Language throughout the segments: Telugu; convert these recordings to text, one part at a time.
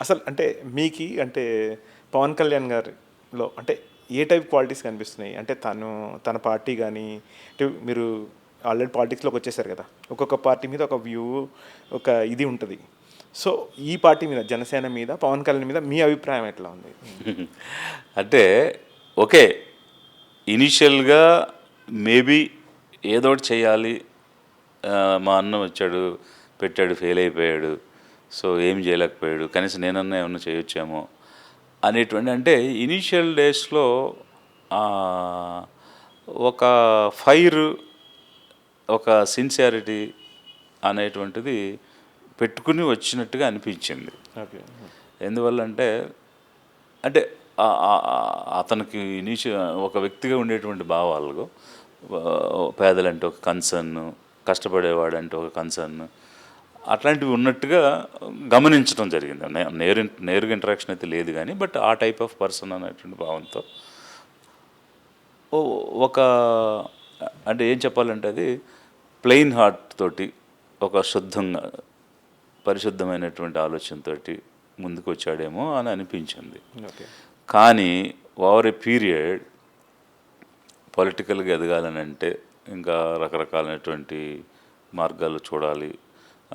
అసలు అంటే మీకి అంటే పవన్ కళ్యాణ్ గారిలో అంటే ఏ టైప్ క్వాలిటీస్ కనిపిస్తున్నాయి? అంటే తన పార్టీ కానీ అంటే మీరు ఆల్రెడీ పాలిటిక్స్లోకి వచ్చేసారు కదా, ఒక్కొక్క పార్టీ మీద ఒక వ్యూ, ఒక ఇది ఉంటుంది. సో ఈ పార్టీ మీద, జనసేన మీద, పవన్ కళ్యాణ్ మీద మీ అభిప్రాయం ఎట్లా ఉంది? అంటే ఓకే, ఇనీషియల్గా మేబీ ఏదో ఒకటి చేయాలి, మా అన్న వచ్చాడు పెట్టాడు ఫెయిల్ అయిపోయాడు, సో ఏం చేయలేకపోయాడు, కనీసం నేనన్నా ఏమన్నా చేయొచ్చేమో అనేటువంటి, అంటే ఇనీషియల్ డేస్లో ఒక ఫైర్, ఒక సిన్సియారిటీ అనేటువంటిది పెట్టుకుని వచ్చినట్టుగా అనిపించింది. ఓకే. ఎందువల్ల అంటే అంటే అతనికి ఒక వ్యక్తిగా ఉండేటువంటి భావాలు, పేదలంటే ఒక కన్సర్న్, కష్టపడేవాడంటే ఒక కన్సర్న్, అట్లాంటివి ఉన్నట్టుగా గమనించడం జరిగింది. నేరుగా ఇంటరాక్షన్ అయితే లేదు కానీ, బట్ ఆ టైప్ ఆఫ్ పర్సన్ అనేటువంటి భావంతో ఒక, అంటే ఏం చెప్పాలంటే అది ప్లెయిన్ హార్ట్ తోటి, ఒక శుద్ధంగా పరిశుద్ధమైనటువంటి ఆలోచనతోటి ముందుకు వచ్చాడేమో అని అనిపించింది. కానీ ఓవర్ ఏ పీరియడ్ పొలిటికల్గా ఎదగాలని అంటే ఇంకా రకరకాలైనటువంటి మార్గాలు చూడాలి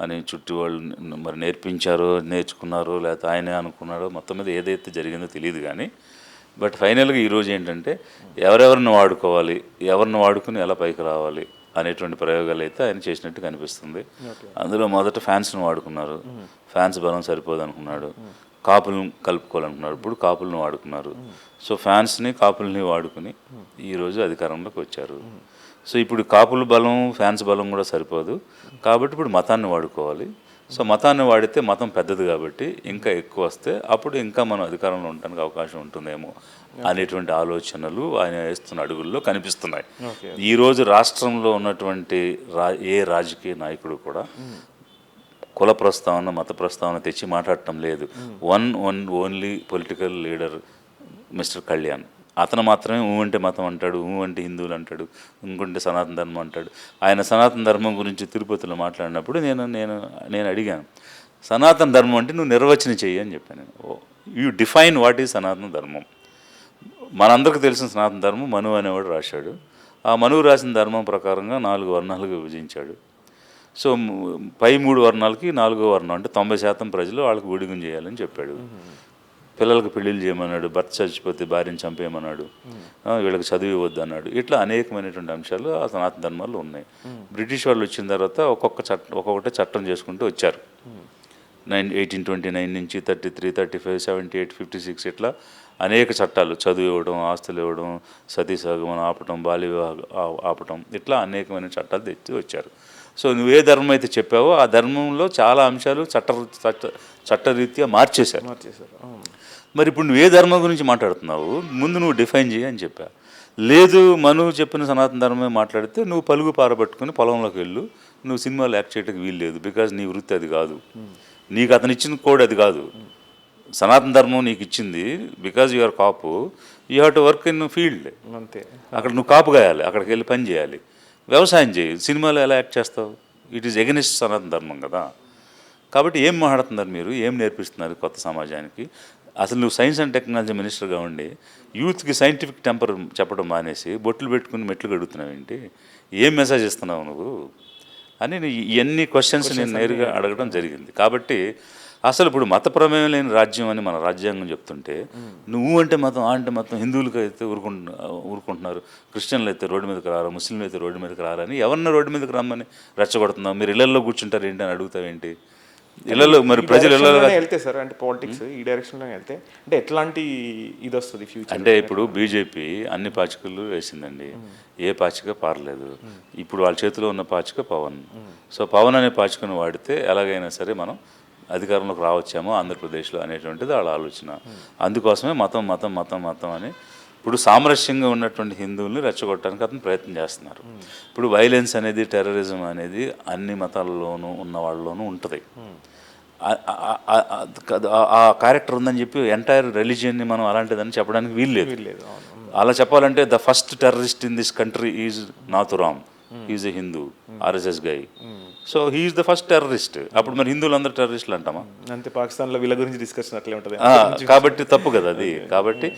అని చుట్టూ వాళ్ళు మరి నేర్పించారో, నేర్చుకున్నారో, లేకపోతే ఆయనే అనుకున్నారో, మొత్తం మీద ఏదైతే జరిగిందో తెలియదు కానీ, బట్ ఫైనల్గా ఈరోజు ఏంటంటే ఎవరెవరిని వాడుకోవాలి, ఎవరిని వాడుకుని ఎలా పైకి రావాలి అనేటువంటి ప్రయోగాలు అయితే ఆయన చేసినట్టు కనిపిస్తుంది. అందులో మొదట ఫ్యాన్స్ని వాడుకున్నారు, ఫ్యాన్స్ బలం సరిపోదు అనుకున్నాడు, కాపులను కలుపుకోవాలనుకున్నారు, ఇప్పుడు కాపులను వాడుకున్నారు. సో ఫ్యాన్స్ని కాపుల్ని వాడుకుని ఈరోజు అధికారంలోకి వచ్చారు. సో ఇప్పుడు కాపుల బలం, ఫ్యాన్స్ బలం కూడా సరిపోదు కాబట్టి ఇప్పుడు మతాన్ని వాడుకోవాలి. సో మతాన్ని వాడితే మతం పెద్దది కాబట్టి ఇంకా ఎక్కువ వస్తే అప్పుడు ఇంకా మనం అధికారంలో ఉండడానికి అవకాశం ఉంటుందేమో అనేటువంటి ఆలోచనలు ఆయన వేస్తున్న అడుగుల్లో కనిపిస్తున్నాయి. ఈరోజు రాష్ట్రంలో ఉన్నటువంటి ఏ రాజకీయ నాయకుడు కూడా కుల ప్రస్తావన, మత ప్రస్తావన తెచ్చి మాట్లాడటం లేదు. Only political leader mister Kalyan. అతను మాత్రమే ఊ అంటే మతం అంటాడు, ఊ అంటే హిందువులు అంటాడు, ఇంకొంటే సనాతన ధర్మం అంటాడు. ఆయన సనాతన ధర్మం గురించి తిరుపతిలో మాట్లాడినప్పుడు నేను అడిగాను, సనాతన ధర్మం అంటే నువ్వు నిర్వచనం చెయ్యి అని చెప్పాను. యూ డిఫైన్ వాట్ ఈజ్ సనాతన ధర్మం. మనందరికీ తెలిసిన సనాతన ధర్మం మనువు అనేవాడు రాశాడు. ఆ మనువు రాసిన ధర్మం ప్రకారంగా 4 వర్ణాలుగా విభజించాడు. సో పై 3 వర్ణాలకి 4వ వర్ణం అంటే 90% ప్రజలు వాళ్ళకి ఊడిగం చేయాలని చెప్పాడు. పిల్లలకు పెళ్ళిళ్ళు చేయమన్నాడు, భర్త చచ్చిపోతే భార్యను చంపేయమన్నాడు, వీళ్ళకి చదివి వద్దు అన్నాడు. ఇట్లా అనేకమైనటువంటి అంశాలు ఆ సనాతన ధర్మాల్లో ఉన్నాయి. బ్రిటిష్ వాళ్ళు వచ్చిన తర్వాత ఒక్కొక్కటే చట్టం చేసుకుంటూ వచ్చారు. 1829 నుంచి 33, 35, 78, 56 ఇట్లా అనేక చట్టాలు, చదువు ఇవ్వడం, ఆస్తులు ఇవ్వడం, సతీ సహగమనం ఆపటం, బాల్య వివాహం ఆపటం, ఇట్లా అనేకమైన చట్టాలు తెచ్చి వచ్చారు. సో నువ్వు ఏ ధర్మం అయితే చెప్పావో ఆ ధర్మంలో చాలా అంశాలు చట్టరీత్యా మార్చేశారు. మరి ఇప్పుడు నువ్వు ఏ ధర్మం గురించి మాట్లాడుతున్నావు, ముందు నువ్వు డిఫైన్ చేయి అని చెప్పా. లేదు, మనువు చెప్పిన సనాతన ధర్మమే మాట్లాడితే నువ్వు పలుగు పారబట్టుకుని పొలంలోకి వెళ్ళు, నువ్వు సినిమాలు యాక్ట్ చేయడానికి వీలు లేదు, బికాజ్ నీ వృత్తి అది కాదు, నీకు అతను ఇచ్చిన కోడ్ అది కాదు. సనాతన ధర్మం నీకు ఇచ్చింది because you are Kapu, you have to work in field. అంతే, అక్కడ నువ్వు కాపు గాయాలి, అక్కడికి వెళ్ళి పని చేయాలి, వ్యవసాయం చేయి, సినిమాలో ఎలా యాక్ట్ చేస్తావు? ఇట్ ఈస్ ఎగెనిస్ట్ సనాతన ధర్మం కదా. కాబట్టి ఏం మాట్లాడుతున్నారు మీరు, ఏం నేర్పిస్తున్నారు కొత్త సమాజానికి? అసలు నువ్వు సైన్స్ అండ్ టెక్నాలజీ మినిస్టర్గా ఉండి యూత్కి సైంటిఫిక్ టెంపర్ చెప్పడం మానేసి బొట్లు పెట్టుకుని మెట్లు గడుగుతున్నావు ఏంటి? ఏం మెసేజ్ ఇస్తున్నావు నువ్వు అని ఇవన్నీ క్వశ్చన్స్ నేను నేరుగా అడగడం జరిగింది. కాబట్టి అసలు ఇప్పుడు మత ప్రమేయం లేని రాజ్యం అని మన రాజ్యాంగం చెప్తుంటే నువ్వు అంటే మతం, ఆ అంటే మతం, హిందువులకి అయితే ఊరుకుంటున్నారు, క్రిస్టియన్లు అయితే రోడ్డు మీదకి రారా, ముస్లింలు అయితే రోడ్డు మీదకి రారని ఎవరన్నా రోడ్డు మీదకి రమ్మని రెచ్చగొడుతున్నావు. మీరు ఇళ్లలో కూర్చుంటారు ఏంటి అని అడుగుతావేంటి? ఇళ్లలో మరి ప్రజలు వెళ్తే సార్ అంటే పాలిటిక్స్ ఈ డైరెక్షన్లో వెళ్తే అంటే ఎట్లాంటి ఇది వస్తుంది ఫ్యూచర్? అంటే ఇప్పుడు బీజేపీ అన్ని పాచికలు వేసిందండి, ఏ పాచిక పారలేదు. ఇప్పుడు వాళ్ళ చేతిలో ఉన్న పాచిక పవన్. సో పవన్ అనే పాచికను వాడితే ఎలాగైనా సరే మనం అధికారంలోకి రావచ్చామో ఆంధ్రప్రదేశ్లో అనేటువంటిది వాళ్ళ ఆలోచన. అందుకోసమే మతం మతం మతం మతం అని ఇప్పుడు సామరస్యంగా ఉన్నటువంటి హిందువుల్ని రెచ్చగొట్టడానికి అతను ప్రయత్నం చేస్తున్నారు. ఇప్పుడు వైలెన్స్ అనేది, టెర్రరిజం అనేది అన్ని మతాలలోనూ ఉన్న వాళ్ళలోనూ ఉంటుంది. ఆ క్యారెక్టర్ ఉందని చెప్పి ఎంటైర్ రిలీజియన్ని మనం అలాంటిదని చెప్పడానికి వీలు లేదు. అలా చెప్పాలంటే the first terrorist in this country is Nathuram, he's a Hindu RSS guy, so he's the first terrorist. అప్పుడు మరి హిందువులందరూ టెర్రరిస్టులు అంటామా? అంతే, పాకిస్తాన్లో వీళ్ళ గురించి డిస్కషన్ అట్లే ఉంటుంది. కాబట్టి తప్పు కదా అది. కాబట్టి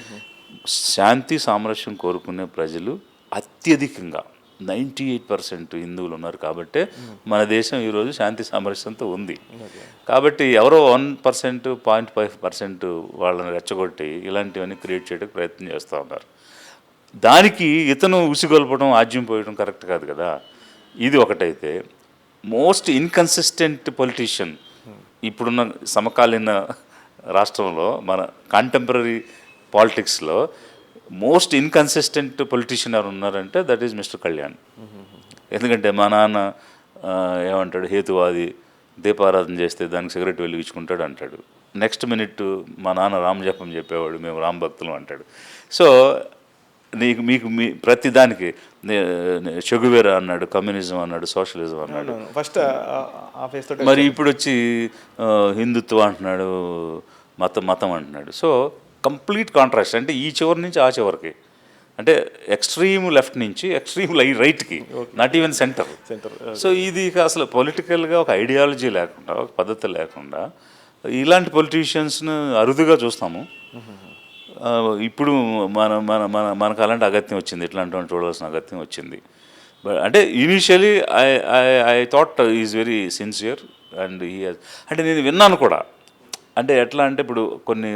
శాంతి సామరస్యం కోరుకునే ప్రజలు అత్యధికంగా 98% హిందువులు ఉన్నారు కాబట్టి మన దేశం ఈరోజు శాంతి సామరస్యంతో ఉంది. కాబట్టి ఎవరో 1%, 0.5% వాళ్ళని రెచ్చగొట్టి ఇలాంటివన్నీ క్రియేట్ చేయడానికి ప్రయత్నం చేస్తూ ఉన్నారు. దానికి ఇతను ఉసిగొల్పడం, ఆజ్యం పోయడం కరెక్ట్ కాదు కదా. ఇది ఒకటైతే, మోస్ట్ ఇన్కన్సిస్టెంట్ పొలిటీషియన్ ఇప్పుడున్న సమకాలీన రాష్ట్రంలో మన కాంటెంపరీ పాలిటిక్స్లో మోస్ట్ ఇన్కన్సిస్టెంట్ పొలిటీషియన్ ఎవరు ఉన్నారంటే దట్ ఈజ్ మిస్టర్ కళ్యాణ్. ఎందుకంటే మా నాన్న ఏమంటాడు, హేతువాది, దీపారాధన చేస్తే దానికి సిగరెట్ వెలిగించుకుంటాడు అంటాడు. నెక్స్ట్ మినిట్ మా నాన్న రామజపం చెప్పేవాడు, మేము రామ్ భక్తులు అంటాడు. సో మీకు ప్రతి దానికి చెగువేరా అన్నాడు, కమ్యూనిజం అన్నాడు, సోషలిజం అన్నాడు. ఫస్ట్ మరి ఇప్పుడు వచ్చి హిందుత్వం అంటున్నాడు, మతం అంటున్నాడు. So complete contrast. అంటే ఈ చివరి నుంచి ఆ చివరికి, అంటే ఎక్స్ట్రీమ్ లెఫ్ట్ నుంచి ఎక్స్ట్రీమ్ రైట్కి, నాట్ ఈవెన్ సెంటర్. సో ఇది అసలు పొలిటికల్గా ఒక ఐడియాలజీ లేకుండా, ఒక పద్ధతి లేకుండా ఇలాంటి పొలిటీషియన్స్ను అరుదుగా చూస్తాము. ఇప్పుడు మనకు అలాంటి అగత్యం వచ్చింది, ఇట్లాంటి చూడాల్సిన అగత్యం వచ్చింది. బట్ అంటే initially I thought is very sincere and అంటే నేను విన్నాను కూడా. అంటే ఎట్లా అంటే ఇప్పుడు కొన్ని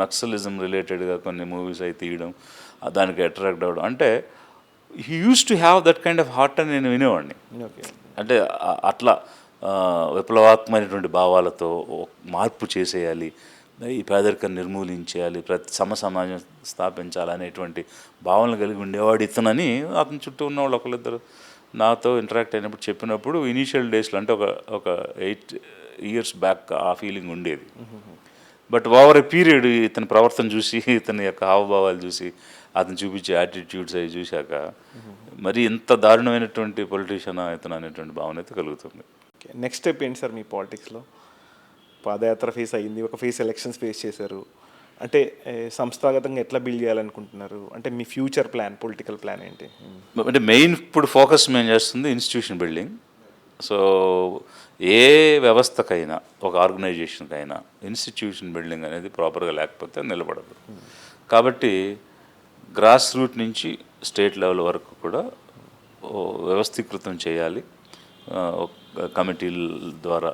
నక్సలిజం రిలేటెడ్గా కొన్ని మూవీస్ అవి తీయడం, దానికి అట్రాక్ట్ అవ్వడం, అంటే he use to have that kind of heart అని నేను వినేవాడిని. అంటే అట్లా విప్లవాత్మకమైనటువంటి భావాలతో మార్పు చేసేయాలి, ఈ పేదరికాన్ని నిర్మూలించేయాలి, ప్రతి సమాజం స్థాపించాలి అనేటువంటి భావనలు కలిగి ఉండేవాడు ఇతనని అతని చుట్టూ ఉన్న వాళ్ళు ఒకరిద్దరు నాతో ఇంటరాక్ట్ అయినప్పుడు చెప్పినప్పుడు ఇనీషియల్ డేస్లో, అంటే ఒక 8 years బ్యాక్ ఆ ఫీలింగ్ ఉండేది. బట్ ఓవర్ ఎ పీరియడ్ ఇతని ప్రవర్తన చూసి, ఇతని యొక్క హావభావాలు చూసి, అతను చూపించే యాటిట్యూడ్స్ అవి చూశాక మరి ఇంత దారుణమైనటువంటి పొలిటీషియన్ ఇతను అనేటువంటి భావన అయితే కలుగుతుంది. నెక్స్ట్ స్టెప్ ఏంటి సార్ మీ పాలిటిక్స్లో? పాదయాత్ర ఫేస్ అయ్యింది, ఒక ఫేస్ ఎలక్షన్స్ ఫేస్ చేశారు. అంటే సంస్థాగతంగా ఎట్లా బిల్డ్ చేయాలనుకుంటున్నారు? అంటే మీ ఫ్యూచర్ ప్లాన్, పొలిటికల్ ప్లాన్ ఏంటి? అంటే మెయిన్ ఇప్పుడు ఫోకస్ మేము చేస్తుంది ఇన్స్టిట్యూషన్ బిల్డింగ్. సో ఏ వ్యవస్థకైనా, ఒక ఆర్గనైజేషన్కైనా ఇన్స్టిట్యూషన్ బిల్డింగ్ అనేది ప్రాపర్గా లేకపోతే నిలబడదు. కాబట్టి గ్రాస్ రూట్ నుంచి స్టేట్ లెవెల్ వరకు కూడా వ్యవస్థీకృతం చేయాలి. కమిటీల ద్వారా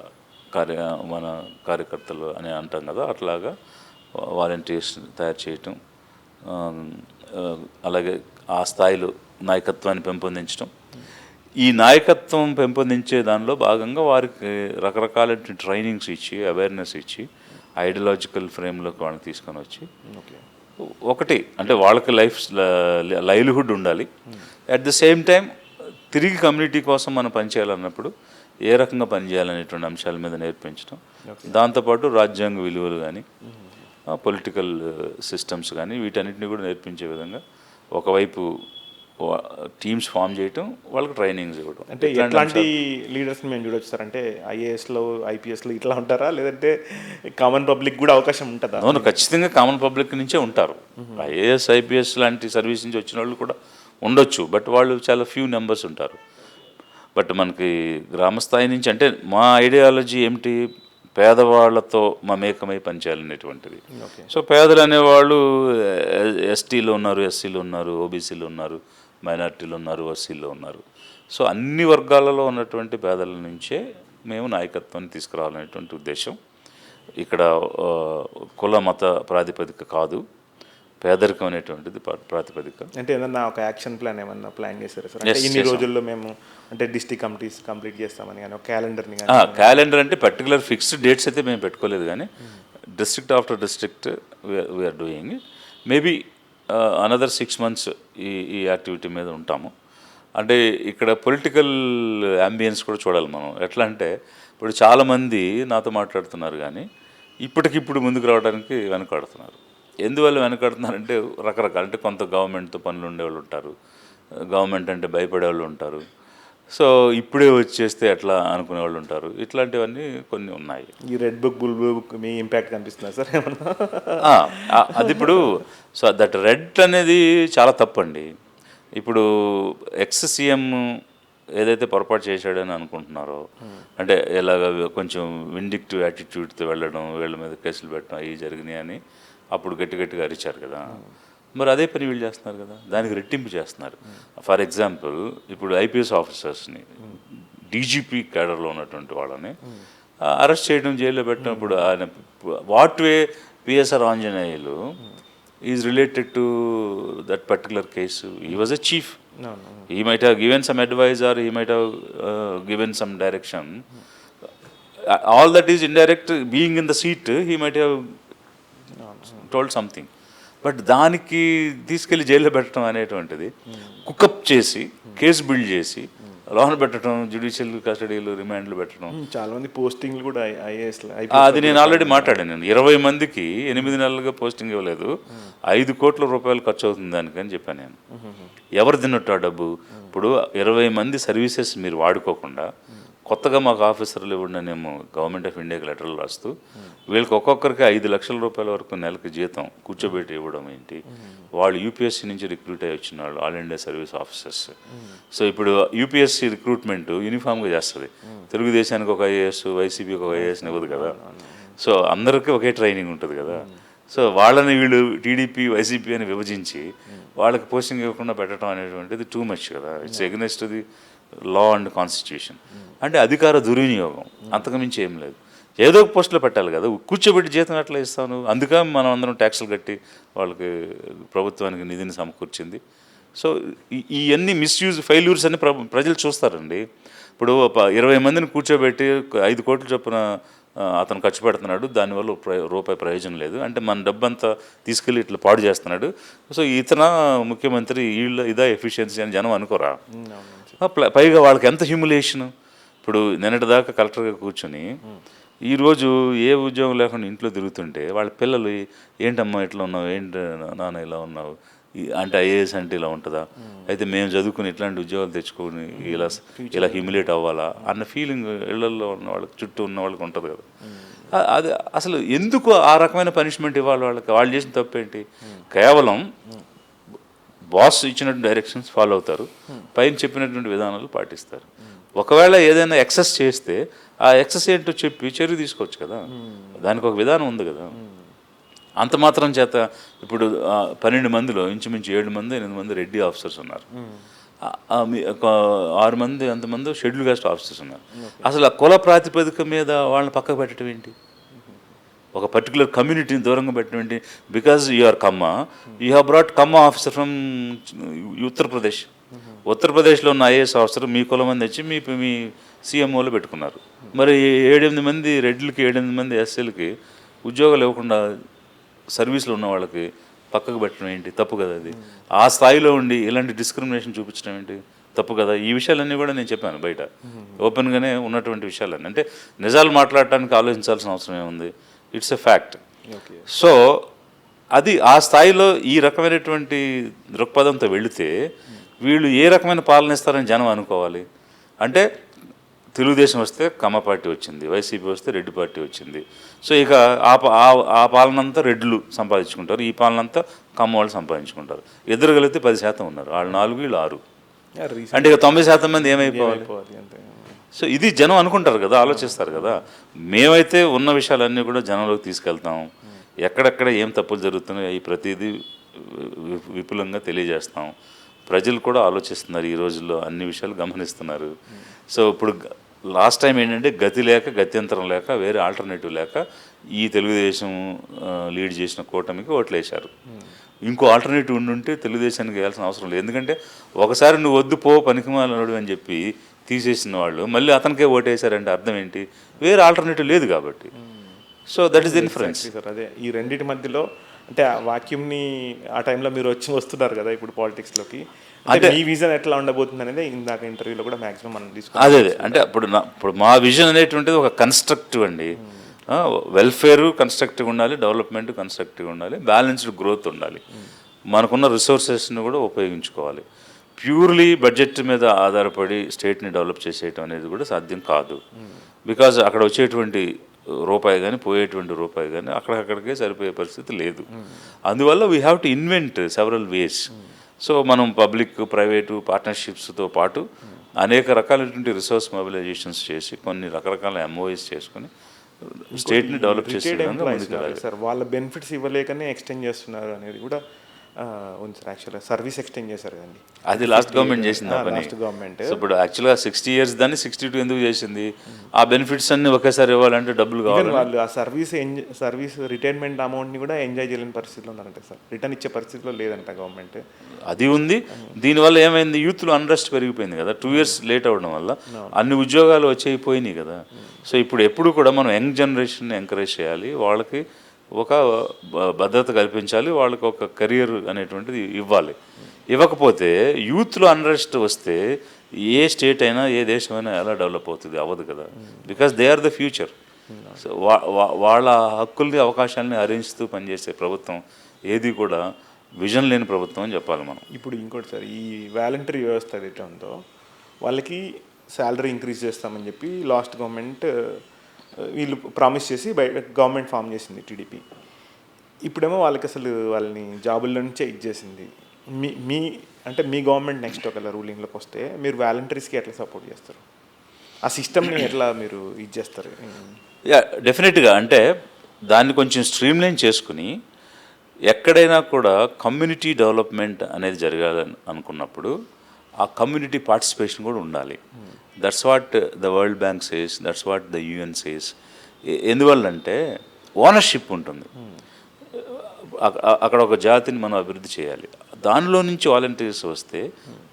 మన కార్యకర్తలు అని అంటాం కదా, అట్లాగా వాలంటీర్స్ తయారు చేయటం, అలాగే ఆ స్థాయిలో నాయకత్వాన్ని పెంపొందించడం. ఈ నాయకత్వం పెంపొందించే దానిలో భాగంగా వారికి రకరకాల ట్రైనింగ్స్ ఇచ్చి, అవేర్నెస్ ఇచ్చి, ఐడియాలజికల్ ఫ్రేమ్లోకి వాళ్ళని తీసుకొని వచ్చి, ఒకటి అంటే వాళ్ళకి లైవ్లీహుడ్ ఉండాలి. అట్ ద సేమ్ టైం తిరిగి కమ్యూనిటీ కోసం మనం పనిచేయాలన్నప్పుడు ఏ రకంగా పనిచేయాలనేటువంటి అంశాల మీద నేర్పించడం, దాంతోపాటు రాజ్యాంగ విలువలు కానీ, పొలిటికల్ సిస్టమ్స్ కానీ, వీటన్నిటిని కూడా నేర్పించే విధంగా ఒకవైపు టీమ్స్ ఫామ్ చేయటం, వాళ్ళకి ట్రైనింగ్స్ ఇవ్వడం. అంటే ఎట్లాంటి లీడర్స్ని మేము చూడొచ్చు సార్? అంటే ఐఏఎస్లో, ఐపీఎస్లో ఇట్లా ఉంటారా, లేదంటే కామన్ పబ్లిక్ కూడా అవకాశం ఉంటుందా? అవును, ఖచ్చితంగా కామన్ పబ్లిక్ నుంచే ఉంటారు. ఐఏఎస్, ఐపీఎస్ లాంటి సర్వీస్ నుంచి వచ్చిన వాళ్ళు కూడా ఉండొచ్చు, బట్ వాళ్ళు చాలా ఫ్యూ నెంబర్స్ ఉంటారు. బట్ మనకి గ్రామస్థాయి నుంచి, అంటే మా ఐడియాలజీ ఏమిటి, పేదవాళ్లతో మమేకమై పనిచేయాలనేటువంటిది. సో పేదలు అనేవాళ్ళు ఎస్టీలో ఉన్నారు, ఎస్సీలో ఉన్నారు, ఓబీసీలో ఉన్నారు, మైనారిటీలో ఉన్నారు, ఓసీలో ఉన్నారు. సో అన్ని వర్గాలలో ఉన్నటువంటి పేదల నుంచే మేము నాయకత్వాన్ని తీసుకురావాలనేటువంటి ఉద్దేశం. ఇక్కడ కుల మత ప్రాతిపదిక కాదు, పేదరికం అనేటువంటిది ప్రాతిపదిక. అంటే ఏదన్నా ఒక యాక్షన్ ప్లాన్ ఏమన్నా ప్లాన్ చేశారు సార్? అంటే ఇన్ని రోజుల్లో మేము అంటే డిస్ట్రిక్ట్ కమిటీస్ కంప్లీట్ చేస్తామని కానీ, ఒక క్యాలెండర్ని కానీ? క్యాలెండర్ అంటే పర్టికులర్ ఫిక్స్డ్ డేట్స్ అయితే మేము పెట్టుకోలేదు, కానీ district after district we are doing. Maybe another 6 months ఈ యాక్టివిటీ మీద ఉంటాము. అంటే ఇక్కడ పొలిటికల్ అంబియన్స్ కూడా చూడాలి మనం. ఎట్లా అంటే ఇప్పుడు చాలామంది నాతో మాట్లాడుతున్నారు, కానీ ఇప్పటికిప్పుడు ముందుకు రావడానికి వెనకాడుతున్నారు. ఎందువల్ల వెనకాడుతున్నారంటే రకరకాల, అంటే కొంత గవర్నమెంట్తో పనులు ఉండేవాళ్ళు ఉంటారు, గవర్నమెంట్ అంటే భయపడేవాళ్ళు ఉంటారు. సో ఇప్పుడే వచ్చేస్తే ఎట్లా అనుకునే వాళ్ళు ఉంటారు. ఇట్లాంటివన్నీ కొన్ని ఉన్నాయి. ఈ రెడ్ బుక్, బుల్ బుక్ మీ ఇంపాక్ట్ కనిపిస్తుంది సార్ ఏమన్నా? అది ఇప్పుడు సో దట్ రెడ్ అనేది చాలా తప్పండి. ఇప్పుడు ఎక్స్ సీఎం ఏదైతే పొరపాటు చేశాడని అనుకుంటున్నారో, అంటే ఇలాగ కొంచెం విండిక్టివ్ యాటిట్యూడ్తో వెళ్ళడం, వీళ్ళ మీద కేసులు పెట్టడం అవి జరిగినాయి అని అప్పుడు గట్టిగా అరిచారు కదా. మరి అదే పని వీళ్ళు చేస్తున్నారు కదా, దానికి రెట్టింపు చేస్తున్నారు. ఫర్ ఎగ్జాంపుల్ ఇప్పుడు ఐపీఎస్ ఆఫీసర్స్ని, డీజీపీ క్యాడర్లో ఉన్నటువంటి వాళ్ళని అరెస్ట్ చేయడం, జైల్లో పెట్టడం. ఇప్పుడు ఆయన what way PSR Anjaneyulu is related to that particular case. He was a chief. He might have given some advice or he might have given some direction. All that is indirect. Being in the seat, he might have told something. But దానికి తీసుకెళ్లి జైల్లో పెట్టడం అనేటువంటిది కుకప్ చేసి కేసు బిల్డ్ చేసి లోన్ పెట్టడం, జ్యుడిషియల్ కస్టడీలు, రిమాండ్లు పెట్టడం. చాలా మంది పోస్టింగ్లు కూడా అది నేను ఆల్రెడీ మాట్లాడాను. నేను 20 మందికి 8 నెలలుగా పోస్టింగ్ ఇవ్వలేదు, 5 కోట్ల రూపాయలు ఖర్చు అవుతుంది దానికని చెప్పాను నేను. ఎవరు తిన్నట్టు ఆ డబ్బు? ఇప్పుడు 20 మంది సర్వీసెస్ మీరు వాడుకోకుండా కొత్తగా మాకు ఆఫీసర్లు ఇవ్వండి అనేమో గవర్నమెంట్ ఆఫ్ ఇండియాకి లెటర్లు రాస్తూ వీళ్ళకి ఒక్కొక్కరికి 5 లక్షల రూపాయల వరకు నెలకి జీతం కూర్చోబెట్టి ఇవ్వడం ఏంటి? వాళ్ళు యూపీఎస్సీ నుంచి రిక్రూట్ అయ్యి వచ్చిన వాళ్ళు, all India service officers. So ఇప్పుడు యూపీఎస్సీ రిక్రూట్మెంట్ యూనిఫామ్గా చేస్తుంది. తెలుగుదేశానికి ఒక ఐఏఎస్, వైసీపీకి ఒక ఐఏఎస్ని ఇవ్వదు కదా. సో అందరికీ ఒకే ట్రైనింగ్ ఉంటుంది కదా. సో వాళ్ళని వీళ్ళు టీడీపీ, వైసీపీ అని విభజించి వాళ్ళకి పోస్టింగ్ ఇవ్వకుండా పెట్టడం అనేటువంటిది టూ మచ్ కదా. It's against the law and constitution. అంటే అధికార దుర్వినియోగం, అంతకుమించి ఏం లేదు. ఏదో ఒక పోస్టులో పెట్టాలి కదా, కూర్చోబెట్టి జీతం ఎట్లా ఇస్తాను? అందుకే మనం అందరం ట్యాక్సులు కట్టి వాళ్ళకి ప్రభుత్వానికి నిధిని సమకూర్చింది. సో ఇవన్నీ మిస్యూజ్, ఫెయిల్యూర్స్ అని ప్రజలు చూస్తారండి. ఇప్పుడు 20 మందిని కూర్చోబెట్టి 5 కోట్ల చొప్పున అతను ఖర్చు పెడుతున్నాడు, దానివల్ల రూపాయి ప్రయోజనం లేదు అంటే మన డబ్బంతా తీసుకెళ్ళి ఇట్లా పాడు చేస్తున్నాడు. సో ఇతన ముఖ్యమంత్రి వీళ్ళ ఇదా ఎఫిషియన్సీ అని జనం అనుకోరా? పైగా వాళ్ళకి ఎంత హ్యూమిలేషను. ఇప్పుడు నిన్నటిదాకా కలెక్టర్గా కూర్చొని ఈరోజు ఏ ఉద్యోగం లేకుండా ఇంట్లో తిరుగుతుంటే వాళ్ళ పిల్లలు ఏంటమ్మా ఇట్లా ఉన్నావు, ఏంటి నాన్న ఇలా ఉన్నావు అంటే ఐఏఎస్ అంటే ఇలా ఉంటుందా, అయితే మేము చదువుకుని ఇట్లాంటి ఉద్యోగాలు తెచ్చుకొని ఇలా హ్యూమిలేట్ అవ్వాలా అన్న ఫీలింగ్ ఇళ్లలో ఉన్న వాళ్ళకి, చుట్టూ ఉన్న వాళ్ళకి ఉంటుంది కదా. అది అసలు ఎందుకు ఆ రకమైన పనిష్మెంట్ ఇవ్వాలి వాళ్ళకి? వాళ్ళు చేసిన తప్పేంటి? కేవలం బాస్ ఇచ్చినటువంటి డైరెక్షన్స్ ఫాలో అవుతారు, పైన చెప్పినటువంటి విధానాలు పాటిస్తారు. ఒకవేళ ఏదైనా ఎక్సెస్ చేస్తే ఆ ఎక్సెస్ ఏంటో చెప్పి చర్య తీసుకోవచ్చు కదా, దానికి ఒక విధానం ఉంది కదా. అంత మాత్రం చేత ఇప్పుడు 12 మందిలో ఇంచుమించు 7 మంది 8 మంది రెడ్డి ఆఫీసర్స్ ఉన్నారు, 6 మంది అంతమంది షెడ్యూల్ కాస్ట్ ఆఫీసర్స్ ఉన్నారు. అసలు ఆ కుల ప్రాతిపదిక మీద వాళ్ళని పక్కకు పెట్టడం ఏంటి? ఒక పర్టికులర్ కమ్యూనిటీని దూరంగా పెట్టడం ఏంటి? Because you are Kamma, you have brought Kamma officer from Uttar Pradesh. ఉత్తరప్రదేశ్లో ఉన్న ఐఏఎస్ ఆఫీసర్ మీ కులం మంది వచ్చి మీ సీఎంఓలో పెట్టుకున్నారు. మరి 7-8 మంది రెడ్లకి, 7-8 మంది ఎస్సీలకి ఉద్యోగాలు ఇవ్వకుండా సర్వీస్లో ఉన్న వాళ్ళకి పక్కకు పెట్టడం ఏంటి? తప్పు కదా అది. ఆ స్థాయిలో ఉండి ఇలాంటి డిస్క్రిమినేషన్ చూపించడం ఏంటి? తప్పు కదా. ఈ విషయాలన్నీ కూడా నేను చెప్పాను బయట ఓపెన్గానే ఉన్నటువంటి విషయాలన్నీ. అంటే నిజాలు మాట్లాడటానికి ఆలోచించాల్సిన అవసరం ఏముంది? It's a fact. సో అది ఆ స్థాయిలో ఈ రకమైనటువంటి దృక్పథంతో వెళితే వీళ్ళు ఏ రకమైన పాలన ఇస్తారని జనం అనుకోవాలి. అంటే తెలుగుదేశం వస్తే కమ్మ పార్టీ వచ్చింది, వైసీపీ వస్తే రెడ్డి పార్టీ వచ్చింది. సో ఇక ఆ పాలన అంతా రెడ్లు సంపాదించుకుంటారు, ఈ పాలన అంతా కమ్మ వాళ్ళు సంపాదించుకుంటారు. ఎదురు కలిగితే 10% ఉన్నారు, వాళ్ళు 4 వీళ్ళు 6. అంటే ఇక 90% మంది ఏమైపోవాలి? సో ఇది జనం అనుకుంటారు కదా, ఆలోచిస్తారు కదా. మేమైతే ఉన్న విషయాలన్నీ కూడా జనంలోకి తీసుకెళ్తాం. ఎక్కడెక్కడ ఏం తప్పులు జరుగుతున్నాయో ఈ ప్రతిదీ విపులంగా తెలియజేస్తాం. ప్రజలు కూడా ఆలోచిస్తున్నారు, ఈ రోజుల్లో అన్ని విషయాలు గమనిస్తున్నారు. సో ఇప్పుడు లాస్ట్ టైం ఏంటంటే గతి లేక, గత్యంతరం లేక, వేరే ఆల్టర్నేటివ్ లేక ఈ తెలుగుదేశం లీడ్ చేసిన కూటమికి ఓట్లు వేశారు. ఇంకో ఆల్టర్నేటివ్ ఉండుంటే తెలుగుదేశానికి వేయాల్సిన అవసరం లేదు. ఎందుకంటే ఒకసారి నువ్వు వద్దు పో పనికిమాలడు అని చెప్పి తీసేసిన వాళ్ళు మళ్ళీ అతనికే ఓటేశారంటే అర్థం ఏంటి? వేరే ఆల్టర్నేటివ్ లేదు కాబట్టి. So that is the difference. అదే ఈ రెండింటి మధ్యలో అంటే ఆ వాక్యూమ్ని ఆ టైంలో మీరు వస్తున్నారు కదా ఇప్పుడు పాలిటిక్స్లోకి, అంటే మీ విజన్ ఎట్లా ఉండబోతుంది అనేది ఇందాక ఇంటర్వ్యూలో కూడా మ్యాక్సిమం మనం తీసుకున్నాం. అదే అంటే ఇప్పుడు మా విజన్ అనేటువంటిది ఒక కన్స్ట్రక్టివ్ అండి. వెల్ఫేరు కన్స్ట్రక్టివ్ ఉండాలి, డెవలప్మెంట్ కన్స్ట్రక్టివ్ ఉండాలి, బ్యాలెన్స్డ్ గ్రోత్ ఉండాలి, మనకున్న రిసోర్సెస్ని కూడా ఉపయోగించుకోవాలి. ప్యూర్లీ బడ్జెట్ మీద ఆధారపడి స్టేట్ని డెవలప్ చేసేయటం అనేది కూడా సాధ్యం కాదు. బికాజ్ అక్కడ వచ్చేటువంటి రూపాయి కానీ, పోయేటువంటి రూపాయి కానీ అక్కడికే సరిపోయే పరిస్థితి లేదు. అందువల్ల we have to invent several ways. So మనం పబ్లిక్ ప్రైవేటు పార్ట్నర్షిప్స్తో పాటు అనేక రకాలైనటువంటి రిసోర్స్ మొబిలైజేషన్స్ చేసి కొన్ని రకరకాల ఎంఓఎస్ చేసుకొని స్టేట్ని డెవలప్ చేసే విధంగా ముందుకు వెళ్ళాలి. సార్ వాళ్ళ బెనిఫిట్స్ ఇవ్వలేకనే ఎక్స్టెండ్ చేస్తున్నారు అనేది కూడా ఉంది సార్. యాక్చువల్గా సర్వీస్ ఎక్స్టెండ్ చేశారు కదండి, అది లాస్ట్ గవర్నమెంట్ చేసింది ఆ పని. Last government. సో ఇప్పుడు యాక్చువల్గా 60 years దాన్ని 62 ఎందుకు చేసింది? ఆ బెనిఫిట్స్ అన్ని ఒకేసారి ఇవ్వాలంటే డబ్బులు కావాలి. వాళ్ళు ఆ సర్వీస్ రిటైర్మెంట్ అమౌంట్ని కూడా ఎంజాయ్ చేయలేని పరిస్థితిలో ఉన్నారంట సార్. రిటర్న్ ఇచ్చే పరిస్థితిలో లేదంట గవర్నమెంట్. అది ఉంది. దీనివల్ల ఏమైంది, యూత్లో అన్రెస్ట్ పెరిగిపోయింది కదా, 2 years లేట్ అవ్వడం వల్ల అన్ని ఉద్యోగాలు వచ్చేయిపోయినాయి కదా. సో ఇప్పుడు ఎప్పుడు కూడా మనం యంగ్ జనరేషన్ని ఎంకరేజ్ చేయాలి, వాళ్ళకి ఒక భద్రత కల్పించాలి, వాళ్ళకి ఒక కెరియర్ అనేటువంటిది ఇవ్వాలి. ఇవ్వకపోతే యూత్లో అన్రెస్ట్ వస్తే ఏ స్టేట్ అయినా ఏ దేశమైనా ఎలా డెవలప్ అవుతుంది? అవ్వదు కదా, because they are the future. So వాళ్ళ హక్కుల్ని అవకాశాలని హరించుతూ పనిచేసే ప్రభుత్వం ఏది కూడా విజన్ లేని ప్రభుత్వం అని చెప్పాలి మనం. ఇప్పుడు ఇంకోటి సార్, ఈ వాలంటరీ వ్యవస్థ ఏదైతే ఉందో వాళ్ళకి శాలరీ ఇంక్రీజ్ చేస్తామని చెప్పి లాస్ట్ గవర్నమెంట్ వీళ్ళు ప్రామిస్ చేసి గవర్నమెంట్ ఫామ్ చేసింది టీడీపీ. ఇప్పుడేమో వాళ్ళకి అసలు వాళ్ళని జాబుల్లో నుంచే ఇచ్చేసింది. మీ గవర్నమెంట్ నెక్స్ట్ ఒకవేళ రూలింగ్లోకి వస్తే మీరు వాలంటీర్స్కి ఎట్లా సపోర్ట్ చేస్తారు? ఆ సిస్టమ్ని ఎట్లా మీరు ఇది చేస్తారు? డెఫినెట్గా అంటే దాన్ని కొంచెం స్ట్రీమ్లైన్ చేసుకుని ఎక్కడైనా కూడా కమ్యూనిటీ డెవలప్మెంట్ అనేది జరగాలని అనుకున్నప్పుడు ఆ కమ్యూనిటీ పార్టిసిపేషన్ కూడా ఉండాలి. That's what the world bank says, that's what the UN says. ఎందువల్లంటే ఓనర్షిప్ ఉంటుంది. అక్కడ ఒక జాతిని మనం అభివృద్ధి చేయాలి. దానిలో నుంచి వాలంటీర్స్ వస్తే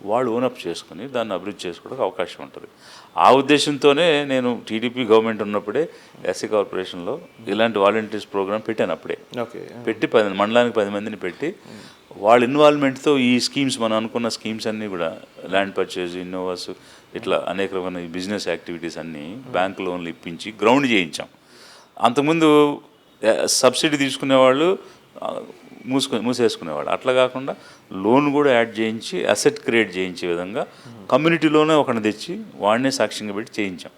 వాళ్ళు ఓనప్ చేసుకుని దాన్ని అభివృద్ధి చేసుకోవడానికి అవకాశం ఉంటుంది. ఆ ఉద్దేశంతోనే నేను టీడీపీ గవర్నమెంట్ ఉన్నప్పుడే ఎస్సీ కార్పొరేషన్లో ఇలాంటి వాలంటీర్స్ ప్రోగ్రామ్ పెట్టాను. అప్పుడే పెట్టి మండలానికి 10 మందిని పెట్టి వాళ్ళ ఇన్వాల్వ్మెంట్తో ఈ స్కీమ్స్, మనం అనుకున్న స్కీమ్స్ అన్నీ కూడా ల్యాండ్ పర్చేజ్, ఇన్నోవాస్, ఇట్లా అనేక రకమైన బిజినెస్ యాక్టివిటీస్ అన్నీ బ్యాంక్ లోన్లు ఇప్పించి గ్రౌండ్ చేయించాం. అంతకుముందు సబ్సిడీ తీసుకునేవాళ్ళు మూసేసుకునేవాళ్ళు. అట్లా కాకుండా లోన్ కూడా యాడ్ చేయించి అసెట్ క్రియేట్ చేయించే విధంగా కమ్యూనిటీలోనే ఒకరిని తెచ్చి వాడినే సాక్ష్యంగా పెట్టి చేయించాం.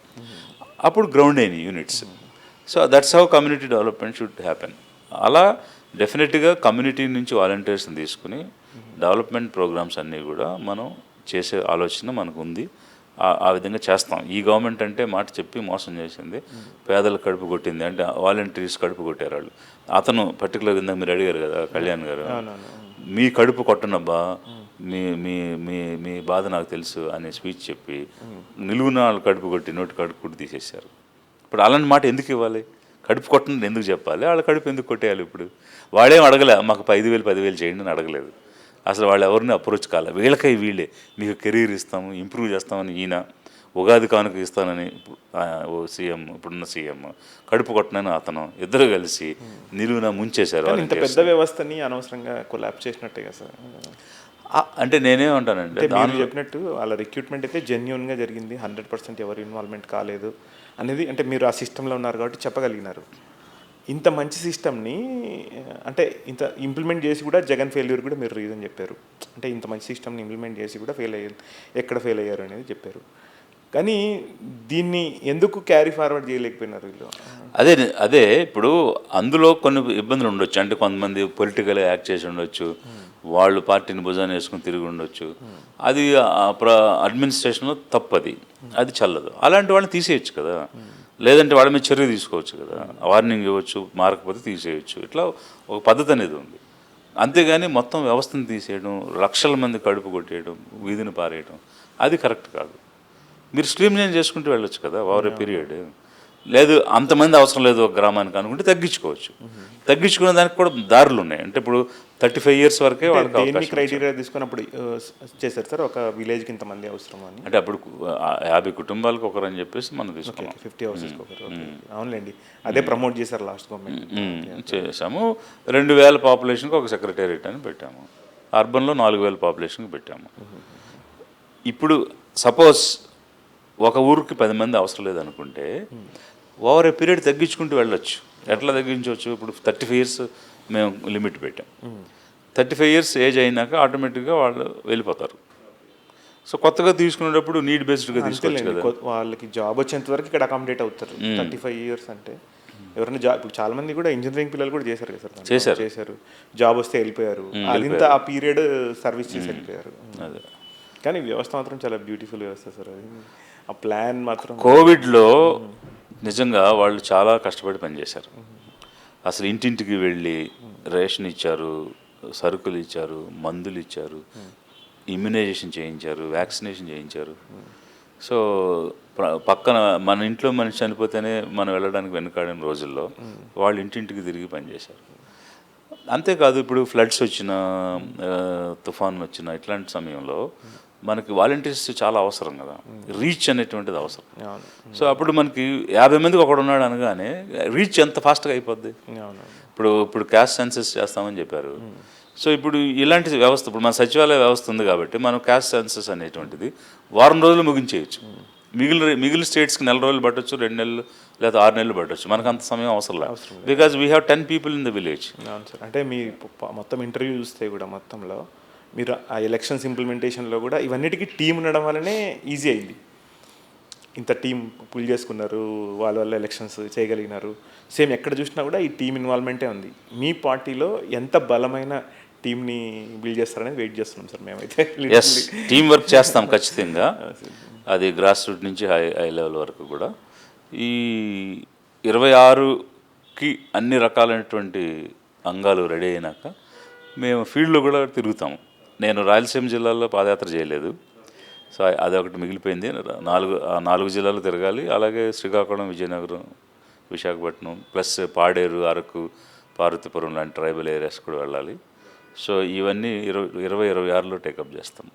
అప్పుడు గ్రౌండ్ అయినాయి units. So that's how community development should happen. అలా డెఫినెట్గా కమ్యూనిటీ నుంచి వాలంటీర్స్ని తీసుకుని డెవలప్మెంట్ ప్రోగ్రామ్స్ అన్నీ కూడా మనం చేసే ఆలోచన మనకు ఉంది. ఆ విధంగా చేస్తాం. ఈ గవర్నమెంట్ అంటే మాట చెప్పి మోసం చేసింది, పేదల కడుపు కొట్టింది. అంటే వాలంటీర్స్ కడుపు కొట్టారు వాళ్ళు. అతను పర్టికులర్ ఇందాక మీరు అడిగారు కదా కళ్యాణ్ గారు, మీ కడుపు కొట్టనబ్బా, మీ మీ మీ మీ బాధ నాకు తెలుసు అనే స్పీచ్ చెప్పి నిలువున వాళ్ళు కడుపు కొట్టి నోటి కడుపు కొట్టి తీసేశారు. ఇప్పుడు అలాంటి మాట ఎందుకు ఇవ్వాలి? కడుపు కొట్టని ఎందుకు చెప్పాలి? వాళ్ళ కడుపు ఎందుకు కొట్టేయాలి? ఇప్పుడు వాడేం అడగలే, మాకు 5,000 10,000 చేయండి అని అడగలేదు. అసలు వాళ్ళు ఎవరిని అప్రోచ్ కాలే. వీళ్ళే మీకు కెరీర్ ఇస్తాము, ఇంప్రూవ్ చేస్తామని ఈయన, ఉగాది కానుక ఇస్తానని సీఎం, ఇప్పుడున్న సీఎం, కడుపు కొట్టనని అతను, ఇద్దరు కలిసి నిలువున ముంచేశారు. ఇంత పెద్ద వ్యవస్థని అనవసరంగా కొలాప్స్ చేసినట్టే కదా సార్. అంటే నేనేమంటానంటే మీరు చెప్పినట్టు వాళ్ళ రిక్రూట్మెంట్ అయితే జెన్యూన్గా జరిగింది, 100% ఎవరు ఇన్వాల్వ్మెంట్ కాలేదు అనేది. అంటే మీరు ఆ సిస్టంలో ఉన్నారు కాబట్టి చెప్పగలిగినారు. ఇంత మంచి సిస్టమ్ని అంటే ఇంత ఇంప్లిమెంట్ చేసి కూడా జగన్ ఫెయిల్యూర్ కూడా మీరు రీజన్ చెప్పారు. అంటే ఇంత మంచి సిస్టమ్ని ఇంప్లిమెంట్ చేసి కూడా ఎక్కడ ఫెయిల్ అయ్యారు అనేది చెప్పారు. కానీ దీన్ని ఎందుకు క్యారీ ఫార్వర్డ్ చేయలేకపోయినారు వీళ్ళు? అదే ఇప్పుడు అందులో కొన్ని ఇబ్బందులు ఉండొచ్చు. అంటే కొంతమంది పొలిటికల్గా యాక్ట్ చేసి ఉండొచ్చు, వాళ్ళు పార్టీని భుజాన్ని వేసుకుని తిరిగి ఉండొచ్చు. అది అడ్మినిస్ట్రేషన్లో తప్పది, అది చల్లదు. అలాంటి వాళ్ళని తీసేయచ్చు కదా, లేదంటే వాళ్ళ మీద చర్య తీసుకోవచ్చు కదా, వార్నింగ్ ఇవ్వచ్చు, మారకపోతే తీసేయచ్చు. ఇట్లా ఒక పద్ధతి అనేది ఉంది. అంతేగాని మొత్తం వ్యవస్థను తీసేయడం, లక్షల మంది కడుపు కొట్టేయడం, వీధిని పారేయడం అది కరెక్ట్ కాదు. మీరు స్ట్రీమ్లైన్ చేసుకుంటూ వెళ్ళొచ్చు కదా ఓవర్ ఏ పీరియడ్. లేదు అంతమంది అవసరం లేదు ఒక గ్రామానికి అనుకుంటే తగ్గించుకోవచ్చు. తగ్గించుకునే దానికి కూడా దారులు ఉన్నాయి. అంటే ఇప్పుడు 35 years వరకే వాళ్ళకి క్రైటీరియా తీసుకున్నప్పుడు చేశారు సార్, ఒక విలేజ్కి ఇంతమంది అవసరం అని. అంటే అప్పుడు 50 కుటుంబాలకు ఒకరని చెప్పేసి మనం తీసుకున్నాం. 50 houses ఒకరు. అవునులేండి, అదే ప్రమోట్ చేశారు లాస్ట్ గవర్నమెంట్. చేసాము. 2,000 పాపులేషన్కి ఒక సెక్రటేరియట్ అని పెట్టాము. అర్బన్లో 4,000 పాపులేషన్కి పెట్టాము. ఇప్పుడు సపోజ్ ఒక ఊరికి 10 మంది అవసరం లేదనుకుంటే ఓవర్ ఏ పీరియడ్ తగ్గించుకుంటూ వెళ్ళొచ్చు. ఎట్లా తగ్గించవచ్చు? ఇప్పుడు 35 years మేము లిమిట్ పెట్టాం. 35 years ఏజ్ అయినాక ఆటోమేటిక్గా వాళ్ళు వెళ్ళిపోతారు. సో కొత్తగా తీసుకునేటప్పుడు నీడ్ బేస్డ్గా తీసుకోవచ్చు కదా. వాళ్ళకి జాబ్ వచ్చేంత వరకు ఇక్కడ అకామిడేట్ అవుతారు. 35 years అంటే ఎవరైనా జాబ్ ఇప్పుడు చాలా మంది కూడా ఇంజనీరింగ్ పిల్లలు కూడా చేశారు కదా సార్ దాంట్లో. చేశారు. చేశారు జాబ్ వస్తే వెళ్ళిపోయారు, అదింత ఆ పీరియడ్ సర్వీస్ చేసి వెళ్ళిపోయారు. అదే కానీ వ్యవస్థ మాత్రం చాలా బ్యూటిఫుల్ వ్యవస్థ సార్ అది. ఆ ప్లాన్ మాత్రం కోవిడ్లో నిజంగా వాళ్ళు చాలా కష్టపడి పనిచేశారు. అసలు ఇంటింటికి వెళ్ళి రేషన్ ఇచ్చారు, సరుకులు ఇచ్చారు, మందులు ఇచ్చారు, ఇమ్యునైజేషన్ చేయించారు, వ్యాక్సినేషన్ చేయించారు. సో పక్కన మన ఇంట్లో మనిషి చనిపోతేనే మనం వెళ్ళడానికి వెనుకాడిన రోజుల్లో వాళ్ళు ఇంటింటికి తిరిగి పనిచేశారు. అంతేకాదు ఇప్పుడు ఫ్లడ్స్ వచ్చిన, తుఫాన్ వచ్చిన ఇట్లాంటి సమయంలో మనకి వాలంటీర్స్ చాలా అవసరం కదా, రీచ్ అనేటువంటిది అవసరం. అవును సో అప్పుడు మనకి 50 మందికి ఒకడు ఉన్నాడు అనగానే రీచ్ ఎంత ఫాస్ట్గా అయిపోద్ది. అవును ఇప్పుడు క్యాస్ట్ సెన్సస్ చేస్తామని చెప్పారు. సో ఇప్పుడు ఇలాంటి వ్యవస్థ, ఇప్పుడు మన సచివాలయ వ్యవస్థ ఉంది కాబట్టి మనం క్యాస్ట్ సెన్సస్ అనేటువంటిది వారం రోజులు ముగించేయచ్చు. మిగిలిన స్టేట్స్కి 4 రోజులు పట్టొచ్చు, 2 నెలలు లేదా 6 నెలలు పట్టొచ్చు. మనకు అంత సమయం అవసరం లేదు, because we have 10 people in the village. అవును సార్. అంటే మీ మొత్తం ఇంటర్వ్యూ చూస్తే కూడా మొత్తంలో మీరు ఆ ఎలక్షన్స్ ఇంప్లిమెంటేషన్లో కూడా ఇవన్నిటికీ టీం ఉండడం వల్లనే ఈజీ అయింది. ఇంత టీం పుల్ చేసుకున్నారు, వాళ్ళ వల్ల ఎలక్షన్స్ చేయగలిగినారు. సేమ్ ఎక్కడ చూసినా కూడా ఈ టీం ఇన్వాల్వ్మెంటే ఉంది. మీ పార్టీలో ఎంత బలమైన టీంని బిల్డ్ చేస్తారనేది వెయిట్ చేస్తున్నాం సార్ మేమైతే. ఎస్, టీం వర్క్ చేస్తాం ఖచ్చితంగా. అది గ్రాస్ రూట్ నుంచి హై లెవెల్ వరకు కూడా. ఈ 26కి అన్ని రకాలైనటువంటి అంగాలు రెడీ అయినాక మేము ఫీల్డ్లో కూడా తిరుగుతాము. నేను రాయలసీమ జిల్లాలో పాదయాత్ర చేయలేదు, సో అదొకటి మిగిలిపోయింది. 4 జిల్లాలు తిరగాలి. అలాగే శ్రీకాకుళం, విజయనగరం, విశాఖపట్నం ప్లస్ పాడేరు, అరకు, పార్వతీపురం లాంటి ట్రైబల్ ఏరియాస్ కూడా వెళ్ళాలి. సో ఇవన్నీ 2026లో టేకప్ చేస్తాం.